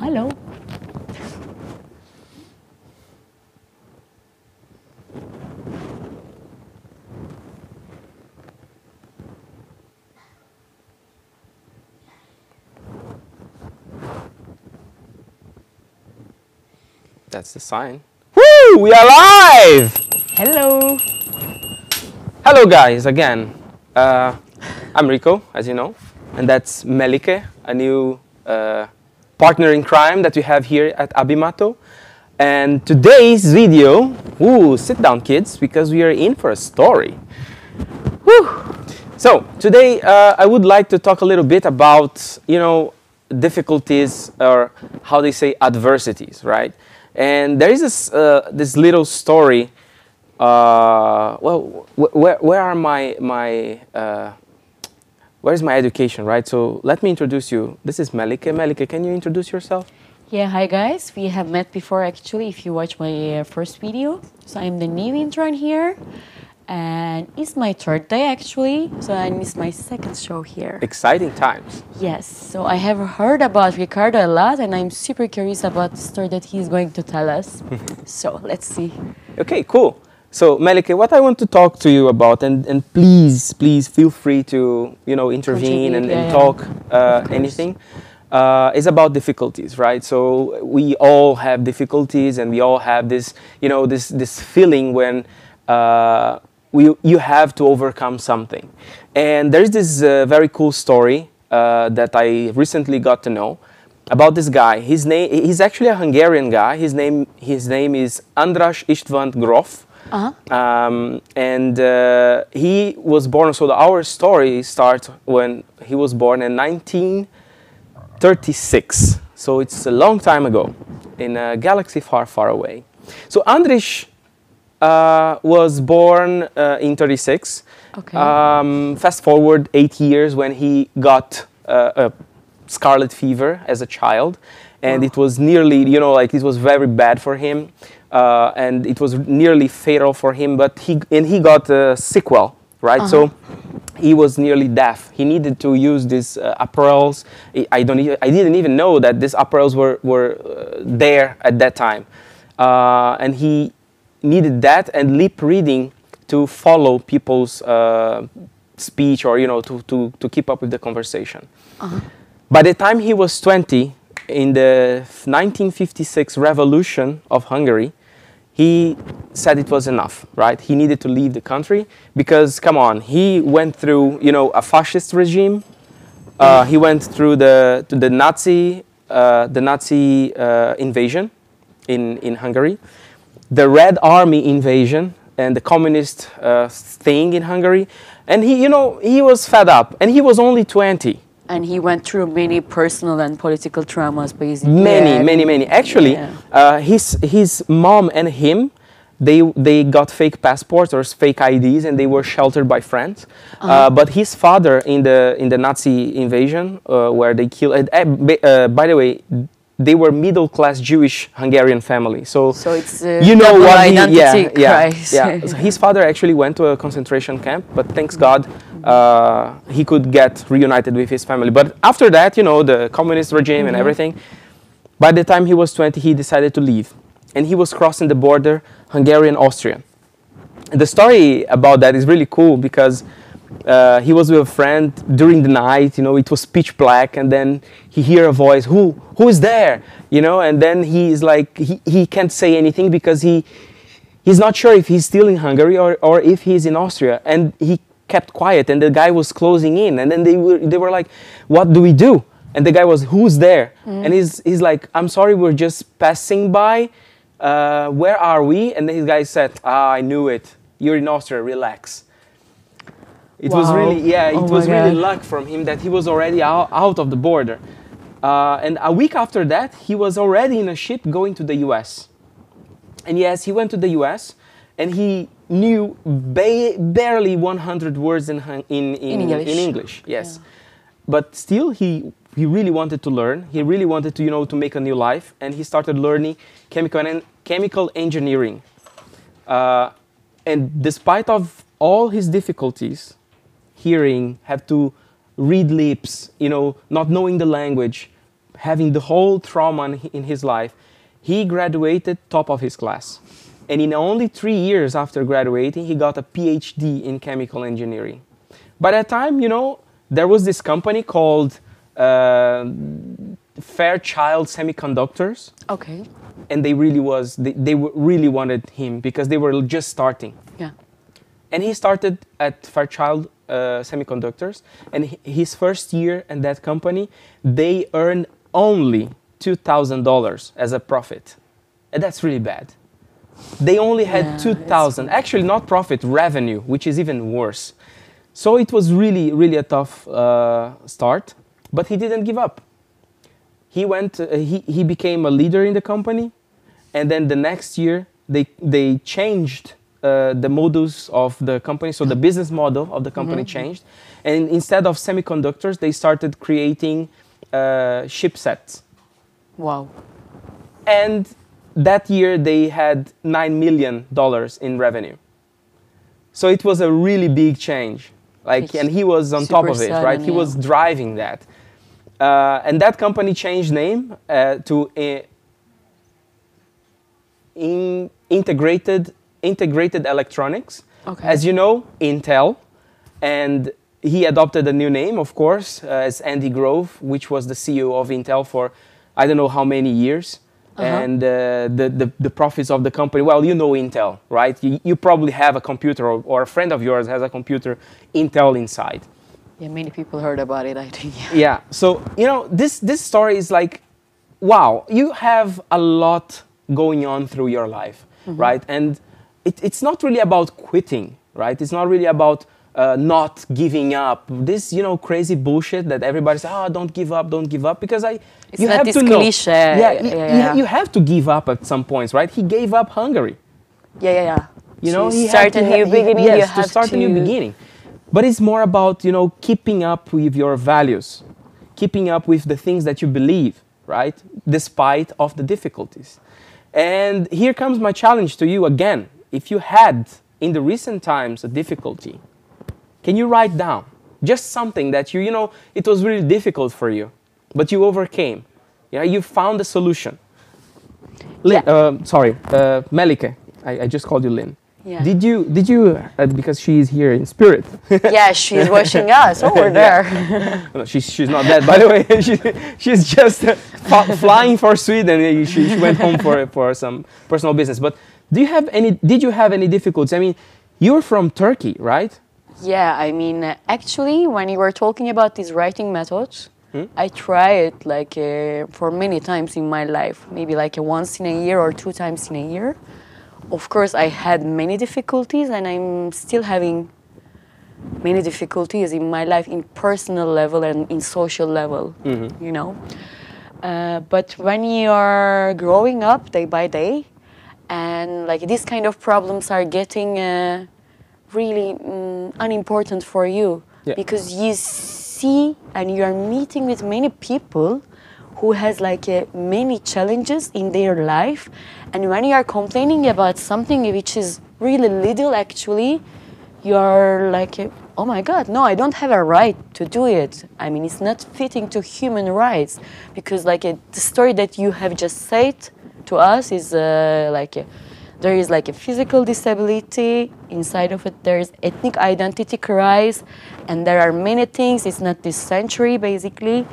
Hello. That's the sign. Woo! We are live! Hello. Hello guys, again. I'm Rico, as you know, and that's Melike, a new partner in crime that we have here at Abimato. And today's video, sit down kids, because we are in for a story. Woo! So today I would like to talk a little bit about, difficulties, or how they say adversities, right? And there is this little story. Where's my education, right? So let me introduce you. This is Melike. Melike, can you introduce yourself? Yeah, hi guys. We have met before actually if you watch my first video. So I'm the new intern here. And it's my third day actually. So and it's my second show here. Exciting times. Yes. So I have heard about Ricardo a lot and I'm super curious about the story that he's going to tell us. So let's see. Okay, cool. So Melike, what I want to talk to you about, and please feel free to intervene and talk anything, is about difficulties, right? So we all have difficulties, and we all have this this feeling when you have to overcome something. And there's this very cool story that I recently got to know about this guy. He's actually a Hungarian guy. His name is András István Grof. And he was born, so our story starts when he was born in 1936. So it's a long time ago in a galaxy far, far away. So András was born in 36. Okay. Fast forward 8 years when he got a scarlet fever as a child. And it was nearly, it was very bad for him. And it was nearly fatal for him, but he got a sequel, right? So he was nearly deaf. He needed to use these apparels. I didn't even know that these apparels were there at that time. And he needed that and lip reading to follow people's speech, or to keep up with the conversation. By the time he was 20, in the 1956 revolution of Hungary, he said it was enough, right? He needed to leave the country because, come on, he went through, a fascist regime. He went through the Nazi invasion in Hungary, the Red Army invasion, and the communist thing in Hungary. And he was fed up, and he was only 20. And he went through many personal and political traumas, basically. Many. Actually, his mom and him, they got fake passports or fake IDs, and they were sheltered by friends. But his father, in the Nazi invasion, where they killed. By the way, they were middle-class Jewish Hungarian family. So it's what identity crisis. So his father actually went to a concentration camp, but thanks God, he could get reunited with his family. But after that, the communist regime and everything, by the time he was 20, he decided to leave. And he was crossing the border, Hungarian-Austrian. And the story about that is really cool because he was with a friend during the night, it was pitch black, and then he hear a voice, who is there? And then he's like, he can't say anything because he's not sure if he's still in Hungary or if he's in Austria. And he kept quiet, and the guy was closing in, and then they were like, what do we do? And the guy was, who's there? And he's like, I'm sorry, we're just passing by. Where are we? And then his guy said, I knew it. You're in Austria, relax. It was really, it was really luck from him that he was already out of the border. And a week after that, he was already in a ship going to the US. And yes, he went to the US, and he knew barely 100 words in English. Yes. Yeah. But still, he really wanted to learn. He really wanted to, to make a new life. And he started learning chemical engineering. And despite of all his difficulties, hearing, have to read lips, not knowing the language, having the whole trauma in his life, he graduated top of his class. And in only 3 years after graduating, he got a PhD in chemical engineering. By that time, you know, there was this company called Fairchild Semiconductors. Okay. And they really wanted him because they were just starting. Yeah. And he started at Fairchild Semiconductors, and his first year in that company, they earned only $2,000 as a profit. And that's really bad. They only had 2,000, actually not profit, revenue, which is even worse. So it was really, really a tough start, but he didn't give up. He went, he became a leader in the company, and then the next year they changed the modus of the company, so the business model of the company changed, and instead of semiconductors, they started creating chipsets. Wow. And that year they had $9 million in revenue. So it was a really big change. Like, and he was on top of it, right? He was driving that. And that company changed name to Integrated Electronics. Okay. As you know, Intel. And he adopted a new name, of course, as Andy Grove, which was the CEO of Intel for I don't know how many years. And the profits of the company, well, you know Intel, right? You probably have a computer, or a friend of yours has a computer, Intel inside. Yeah, many people heard about it, I think. Yeah, so, you know, this story is like, wow, you have a lot going on through your life, right? And it's not really about quitting, right? It's not really about not giving up. This, you know, crazy bullshit that everybody says, oh, don't give up, because you have to know. Yeah, you have to give up at some points, right? He gave up Hungary. Yeah. You know, he start a new beginning. Yes, to start a new beginning. But it's more about, you know, keeping up with your values, keeping up with the things that you believe, right? Despite of the difficulties. And here comes my challenge to you again. If you had, in the recent times, a difficulty, can you write down just something that you know, it was really difficult for you, but you overcame. You know, you found a solution. Lynn, Melike, I just called you Lynn. Yeah. Did you because she is here in spirit. Yeah, she's watching us over there. No, she's not dead, by the way. She's just flying for Sweden. She went home for some personal business. But did you have any difficulties? I mean, you're from Turkey, right? Yeah, I mean, actually, when you were talking about these writing methods, I tried like for many times in my life, maybe like once in a year or 2 times in a year. Of course, I had many difficulties, and I'm still having many difficulties in my life, in personal level and in social level, you know. But when you are growing up day by day, and like these kind of problems are getting really unimportant for you, because you see and you are meeting with many people who has like many challenges in their life, and when you are complaining about something which is really little, actually, you are like, oh my God, no, I don't have a right to do it. I mean, it's not fitting to human rights, because like the story that you have just said to us is there is like a physical disability inside of it. There is ethnic identity crisis, and there are many things. It's not this century, basically.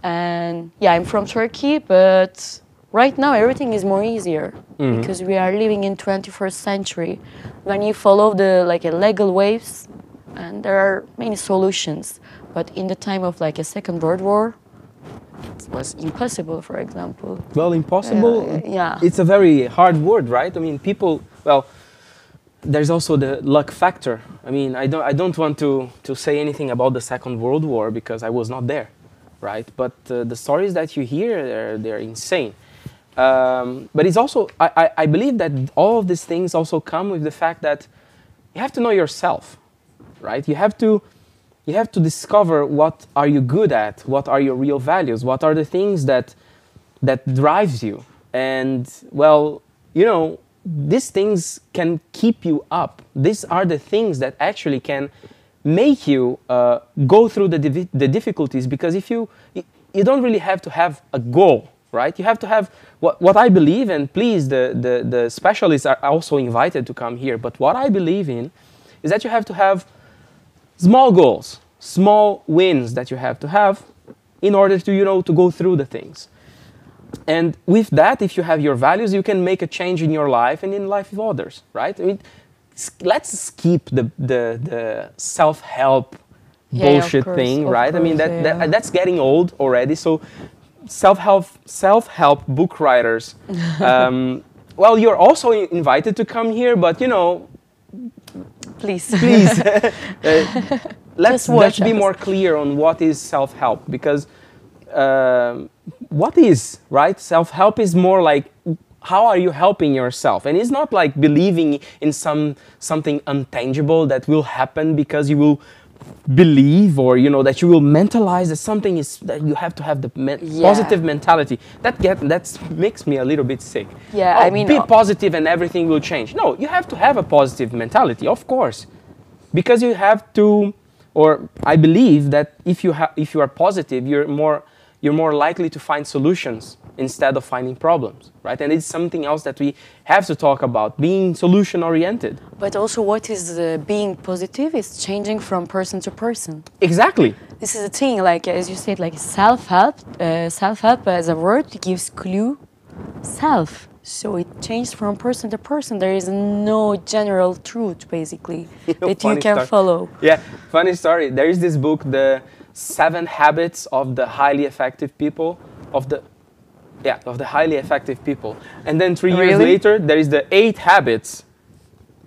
And yeah, I'm from Turkey, but right now everything is more easier because we are living in 21st century. When you follow the legal ways, and there are many solutions. But in the time of like a Second World War, it was impossible, for example. Well, impossible. Yeah. It's a very hard word, right? I mean, people. Well, there's also the luck factor. I mean, I don't want to say anything about the Second World War because I was not there. Right, but the stories that you hear, they're insane. But it's also, I believe that all of these things also come with the fact that you have to know yourself, right? You have to discover what are you good at, what are your real values, what are the things that drives you, and well, you know, these things can keep you up. These are the things that actually can make you go through the difficulties, because if you you don't really have to have a goal, right? You have to have what I believe, and please, the specialists are also invited to come here, but what I believe in is that you have to have small goals, small wins that you have to have in order to, to go through the things. And with that, if you have your values, you can make a change in your life and in the life of others, right? I mean, let's skip the self-help bullshit thing, right? I mean, that's getting old already. So self-help book writers, well, you're also invited to come here, but please, let's be more clear on what is self-help, because what is, right? Self-help is more like, how are you helping yourself? And it's not like believing in something intangible that will happen because you will believe, or that you will mentalize that something is, that you have to have the positive mentality. That makes me a little bit sick. Yeah, I mean, be positive and everything will change. No, you have to have a positive mentality, of course, because you have to. Or I believe that if you are positive, you're more likely to find solutions instead of finding problems, right? And it's something else that we have to talk about, being solution-oriented. But also, what is being positive is changing from person to person. Exactly. This is the thing, like, as you said, like self-help. Self-help as a word gives clue, self. So it changes from person to person. There is no general truth, basically, that you can follow. Yeah, funny story. There is this book, The 7 Habits of the Highly Effective People, of the highly effective people. And then 3 years later, there is the 8 habits.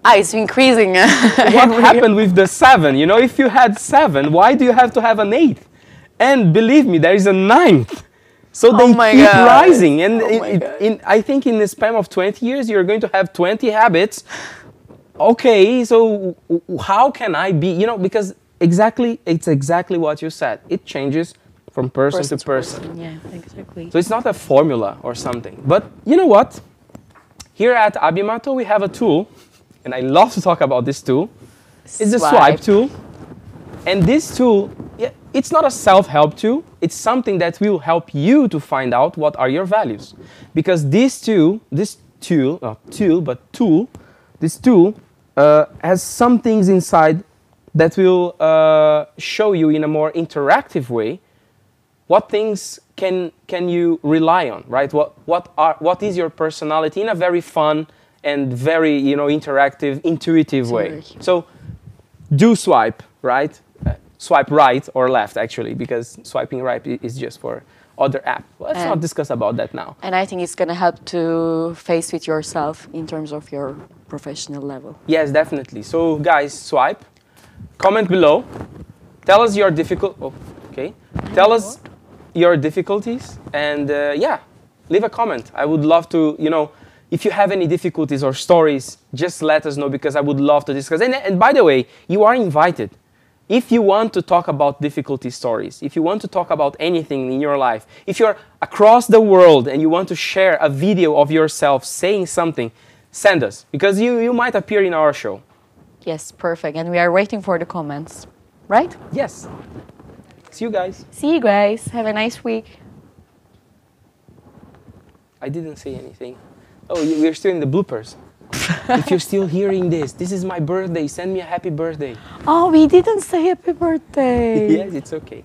It's increasing. What happened with the 7? If you had 7, why do you have to have an 8th? And believe me, there is a 9th. So they keep rising. And I think in the span of 20 years, you're going to have 20 habits. Okay, so how can I be, because it's exactly what you said. It changes from person to person. Yeah, exactly. So it's not a formula or something. But you know what? Here at Abimato, we have a tool, and I love to talk about this tool. It's the swipe tool. And this tool, it's not a self-help tool. It's something that will help you to find out what are your values. Because this tool has some things inside that will show you in a more interactive way what things can you rely on, right? What is your personality in a very fun and very interactive, intuitive way. So do swipe, right? Swipe right or left, actually, because swiping right is just for other app. Let's not discuss about that now. And I think it's going to help to face with yourself in terms of your professional level. Yes, definitely. So guys, swipe. Comment below. Tell us your Tell us your difficulties, and leave a comment. I would love to, if you have any difficulties or stories, just let us know, because I would love to discuss. And by the way, you are invited. If you want to talk about difficulty stories, if you want to talk about anything in your life, if you're across the world and you want to share a video of yourself saying something, send us, because you might appear in our show. Yes, perfect. And we are waiting for the comments, right? Yes. See you guys. See you guys. Have a nice week. I didn't say anything. Oh, we're still in the bloopers. If you're still hearing this is my birthday. Send me a happy birthday. Oh, we didn't say happy birthday. Yes, it's okay.